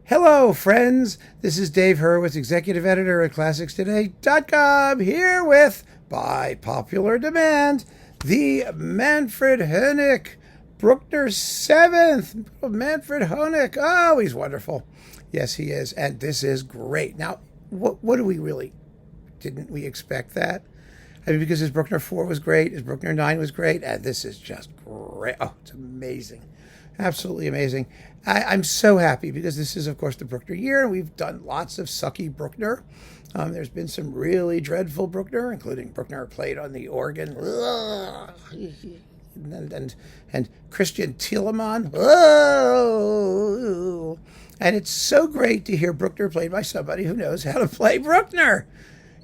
Hello, friends. This is Dave Hurwitz, executive editor at ClassicsToday.com, here with, by popular demand, the Manfred Honeck Bruckner 7th. Manfred Honeck. Oh, he's wonderful. Yes, he is. And this is great. Now, what do we really, didn't we expect that? I mean, because his Bruckner 4 was great, his Bruckner 9 was great, and this is just great. Oh, it's amazing. Absolutely amazing. I'm so happy because this is, of course, the Bruckner year, and we've done lots of sucky Bruckner. There's been some really dreadful Bruckner, including Bruckner played on the organ. And Christian Thielemann. And it's so great to hear Bruckner played by somebody who knows how to play Bruckner.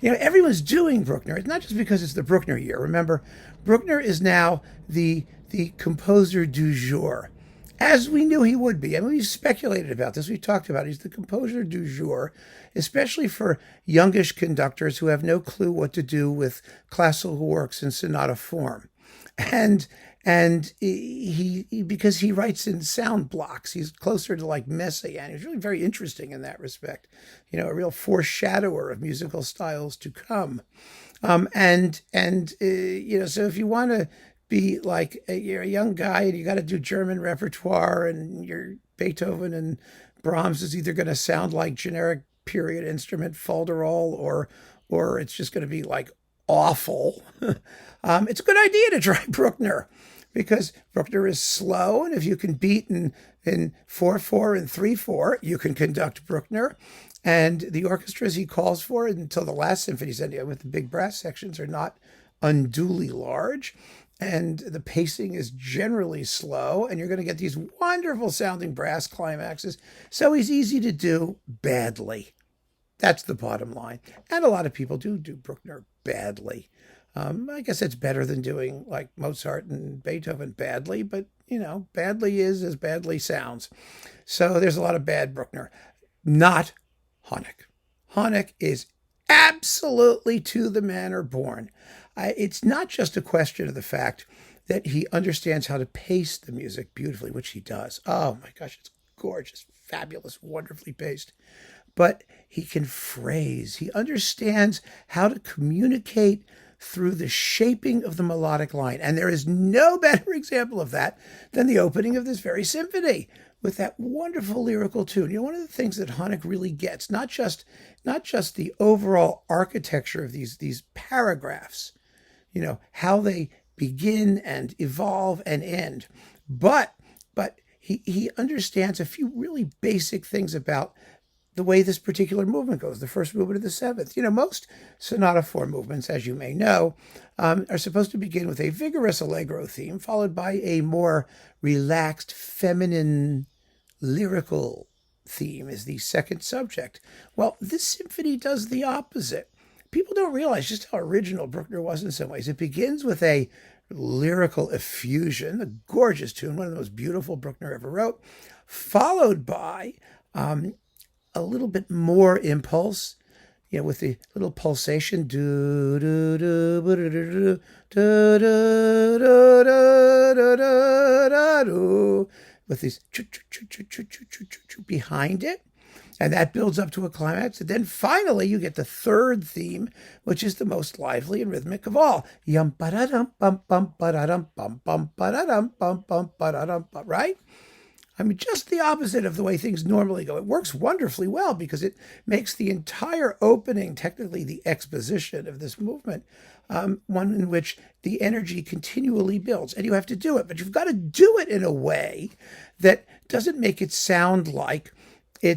You know, everyone's doing Bruckner. It's not just because it's the Bruckner year. Remember, Bruckner is now the composer du jour, as we knew he would be. I mean, we've speculated about this. We've talked about it. He's the composer du jour, especially for youngish conductors who have no clue what to do with classical works in sonata form. And he because he writes in sound blocks, he's closer to like Messiaen. He's really very interesting in that respect. You know, a real foreshadower of musical styles to come. You know, so if you want to be like you're a young guy and you got to do German repertoire, and your Beethoven and Brahms is either going to sound like generic period instrument folderol or it's just going to be like awful. It's a good idea to try Bruckner, because Bruckner is slow, and if you can beat in 4/4 and 3/4, you can conduct Bruckner. And the orchestras he calls for until the last symphonies with the big brass sections are not unduly large, and the pacing is generally slow, and you're going to get these wonderful sounding brass climaxes. So he's easy to do badly. That's the bottom line. And a lot of people do Bruckner badly. I guess it's better than doing like Mozart and Beethoven badly, but you know, badly is as badly sounds. So there's a lot of bad Bruckner. Not Honeck. Honeck is absolutely to the manner born. It's not just a question of the fact that he understands how to pace the music beautifully, which he does. Oh my gosh, it's gorgeous, fabulous, wonderfully paced. But he can phrase. He understands how to communicate through the shaping of the melodic line. And there is no better example of that than the opening of this very symphony with that wonderful lyrical tune. You know, one of the things that Honeck really gets, not just the overall architecture of these paragraphs, you know, how they begin and evolve and end, but he understands a few really basic things about the way this particular movement goes, the first movement of the seventh. You know, most sonata form movements, as you may know, are supposed to begin with a vigorous allegro theme, followed by a more relaxed, feminine, lyrical theme as the second subject. Well, this symphony does the opposite. People don't realize just how original Bruckner was in some ways. It begins with a lyrical effusion, a gorgeous tune, one of the most beautiful Bruckner ever wrote, followed by a little bit more impulse, you know, with the little pulsation, do do do do do do do do, with these behind it, and that builds up to a climax. And then finally, you get the third theme, which is the most lively and rhythmic of all. Yum ba da dum bum bum ba da dum bum bum ba da dum bum bum ba da dum. Right? I mean, just the opposite of the way things normally go. It works wonderfully well because it makes the entire opening, technically the exposition of this movement, one in which the energy continually builds. And you have to do it, but you've got to do it in a way that doesn't make it sound like you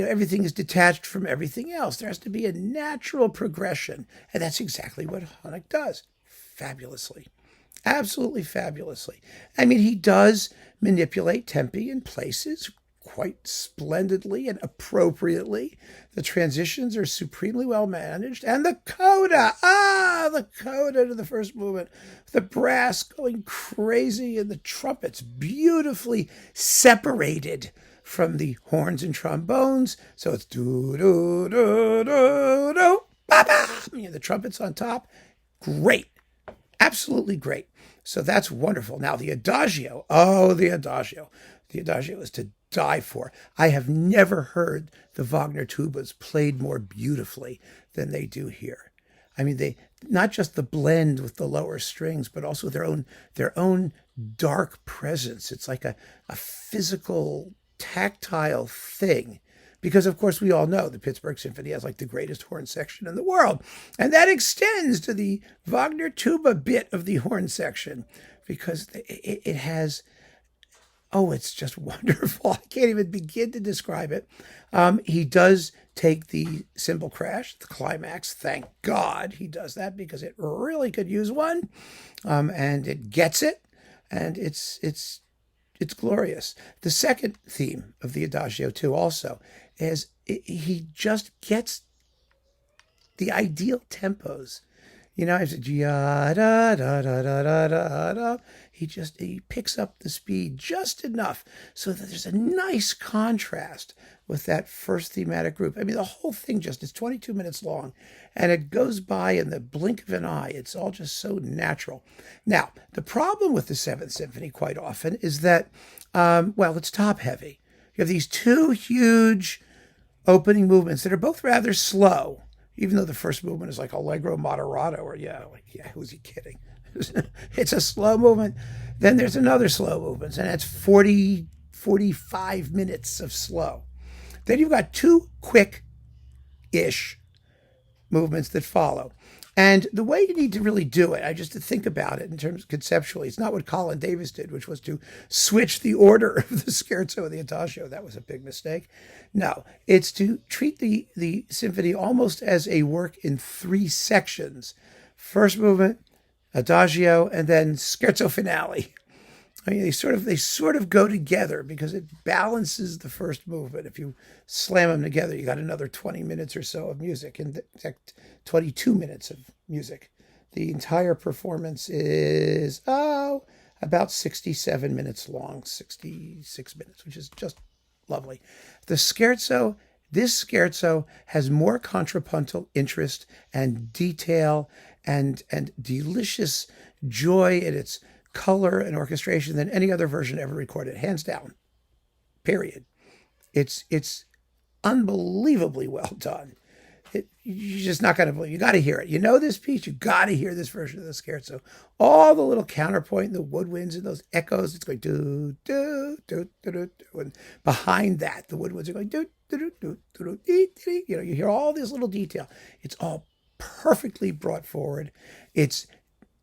know, everything is detached from everything else. There has to be a natural progression. And that's exactly what Honeck does fabulously. Absolutely fabulously. I mean, he does manipulate tempi in places quite splendidly and appropriately. The transitions are supremely well managed. And the coda, the coda to the first movement, the brass going crazy and the trumpets beautifully separated from the horns and trombones. So it's do, do, do, do, do, ba, ba. You know, the trumpets on top. Great. Absolutely great. So that's wonderful. Now, the Adagio. Oh, the Adagio. The Adagio is to die for. I have never heard the Wagner tubas played more beautifully than they do here. I mean, they not just the blend with the lower strings, but also their own dark presence. It's like a physical, tactile thing. Because, of course, we all know the Pittsburgh Symphony has like the greatest horn section in the world. And that extends to the Wagner tuba bit of the horn section because it has, oh, it's just wonderful. I can't even begin to describe it. He does take the cymbal crash, the climax. Thank God he does that because it really could use one. And it gets it. And it's glorious. The second theme of the Adagio, too, also, is he just gets the ideal tempos. You know, it's da da da da da da da. He picks up the speed just enough so that there's a nice contrast with that first thematic group. I mean, the whole thing it's 22 minutes long, and it goes by in the blink of an eye. It's all just so natural. Now, the problem with the Seventh Symphony quite often is that, it's top heavy. You have these two huge opening movements that are both rather slow, even though the first movement is like allegro moderato, or who's he kidding? It's a slow movement. Then there's another slow movement, and that's 45 minutes of slow. Then you've got two quick-ish movements that follow. And the way you need to really do it, just to think about it in terms conceptually, it's not what Colin Davis did, which was to switch the order of the Scherzo and the Adagio. That was a big mistake. No, it's to treat the symphony almost as a work in three sections. First movement, Adagio, and then Scherzo finale. I mean, they sort of go together because it balances the first movement. If you slam them together, you got another 20 minutes or so of music, in fact, 22 minutes of music. The entire performance is about 67 minutes long, 66 minutes, which is just lovely. This Scherzo has more contrapuntal interest and detail and delicious joy in its color and orchestration than any other version ever recorded, hands down. Period. It's unbelievably well done. You're just not going to believe. You got to hear it. You know this piece. You got to hear this version of the Scherzo. All the little counterpoint and the woodwinds and those echoes. It's going do do do do do, and behind that the woodwinds are going do do do do do. You know, you hear all this little detail. It's all perfectly brought forward. It's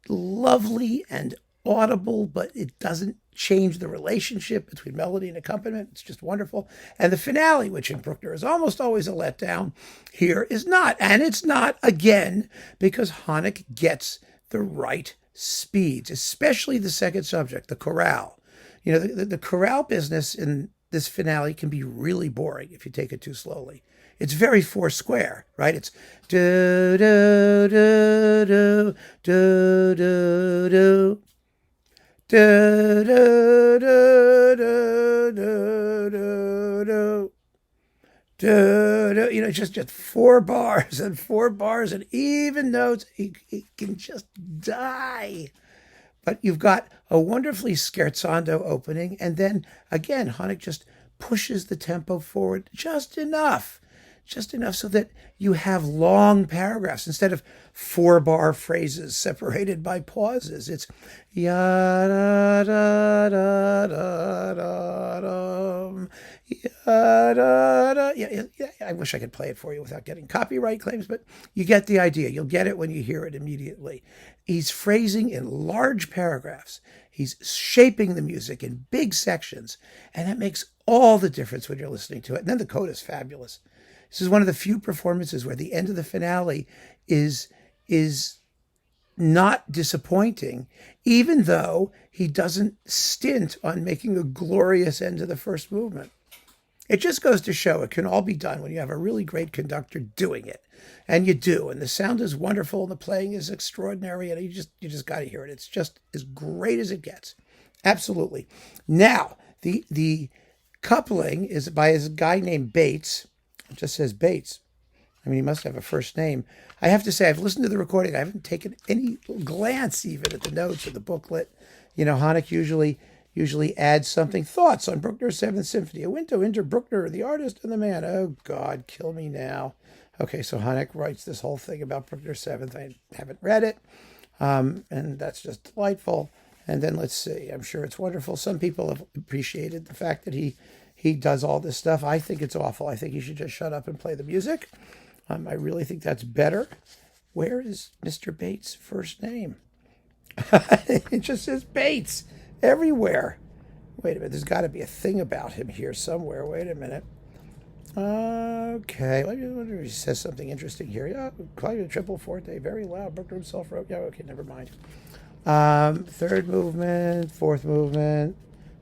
lovely and audible, but it doesn't change the relationship between melody and accompaniment. It's just wonderful. And the finale, which in Bruckner is almost always a letdown, here is not. And it's not, again, because Honeck gets the right speeds, especially the second subject, the chorale. You know, the chorale business in this finale can be really boring if you take it too slowly. It's very four square, right? It's do do do do do do do. Do, do, do, do, do, do, do, do. You know, just four bars and even notes. He can just die. But you've got a wonderfully scherzando opening, and then again, Honeck just pushes the tempo forward just enough so that you have long paragraphs instead of 4-bar phrases separated by pauses. It's ya da da da da da da ya da da. Yeah, I wish I could play it for you without getting copyright claims, but you get the idea. You'll get it when you hear it immediately. He's phrasing in large paragraphs. He's shaping the music in big sections, and that makes all the difference when you're listening to it. And then the coda is fabulous. This is one of the few performances where the end of the finale is not disappointing, even though he doesn't stint on making a glorious end to the first movement. It just goes to show it can all be done when you have a really great conductor doing it. And you do. And the sound is wonderful, and the playing is extraordinary, and you just got to hear it. It's just as great as it gets. Absolutely. Now, the coupling is by a guy named Bates. It just says Bates. I mean, he must have a first name. I have to say, I've listened to the recording. I haven't taken any glance even at the notes or the booklet. You know, Honeck usually, usually adds something. Thoughts on Bruckner's Seventh Symphony. A window into Bruckner, the artist and the man. Oh, God, kill me now. Okay, so Honeck writes this whole thing about Bruckner's Seventh. I haven't read it, and that's just delightful. And then let's see. I'm sure it's wonderful. Some people have appreciated the fact that he does all this stuff. I think it's awful. I think he should just shut up and play the music. I really think that's better. Where is Mr. Bates' first name? It just says Bates everywhere. Wait a minute. There's got to be a thing about him here somewhere. Wait a minute. Okay. I wonder if he says something interesting here. Yeah, quite a triple forte, very loud. Bruckner himself wrote. Yeah, okay, never mind. Third movement, fourth movement.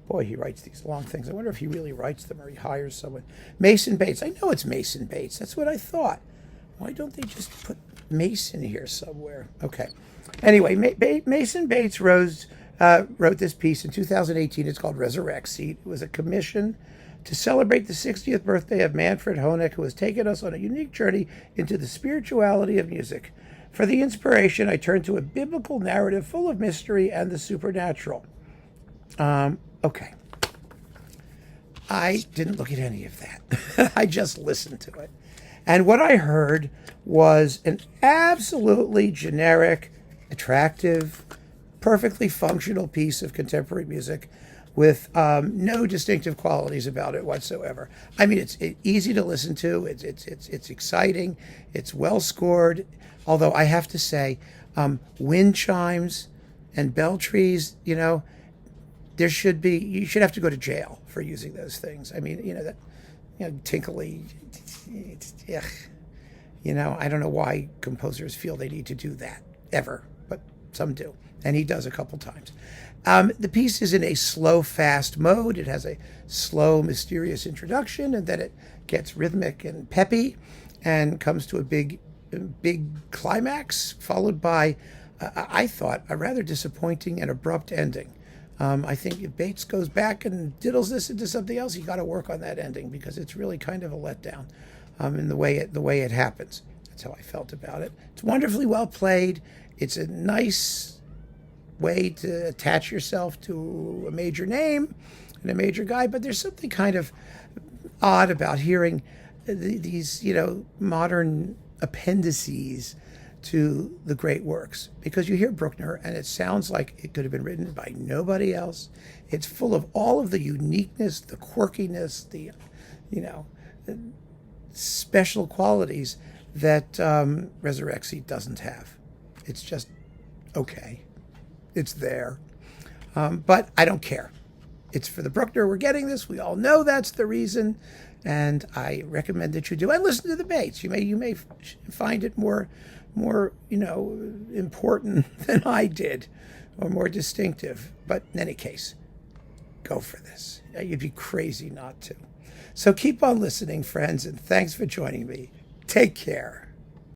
Boy, he writes these long things. I wonder if he really writes them or he hires someone. Mason Bates. I know it's Mason Bates. That's what I thought. Why don't they just put Mason here somewhere? Okay. Anyway, Mason Bates wrote this piece in 2018. It's called Resurrexit. It was a commission to celebrate the 60th birthday of Manfred Honeck, who has taken us on a unique journey into the spirituality of music. For the inspiration, I turned to a biblical narrative full of mystery and the supernatural. Okay. I didn't look at any of that. I just listened to it. And what I heard was an absolutely generic, attractive, perfectly functional piece of contemporary music with no distinctive qualities about it whatsoever. I mean, it's easy to listen to. It's exciting. It's well scored. Although I have to say, wind chimes and bell trees, you should have to go to jail for using those things. I mean, tinkly, I don't know why composers feel they need to do that ever, but some do. And he does a couple times. The piece is in a slow, fast mode. It has a slow, mysterious introduction, and then it gets rhythmic and peppy and comes to a big climax, followed by, I thought, a rather disappointing and abrupt ending. I think if Bates goes back and diddles this into something else, you got to work on that ending because it's really kind of a letdown in the way it happens. That's how I felt about it. It's wonderfully well played. It's a nice way to attach yourself to a major name and a major guy, but there's something kind of odd about hearing these, modern appendices to the great works, because you hear Bruckner and it sounds like it could have been written by nobody else. It's full of all of the uniqueness, the quirkiness, the special qualities that Resurrexit doesn't have. It's just okay. It's there. But I don't care. It's for the Bruckner we're getting this. We all know that's the reason. And I recommend that you do. And listen to the Bates. You may find it more important than I did, or more distinctive. But in any case, go for this. You'd be crazy not to. So keep on listening, friends, and thanks for joining me. Take care.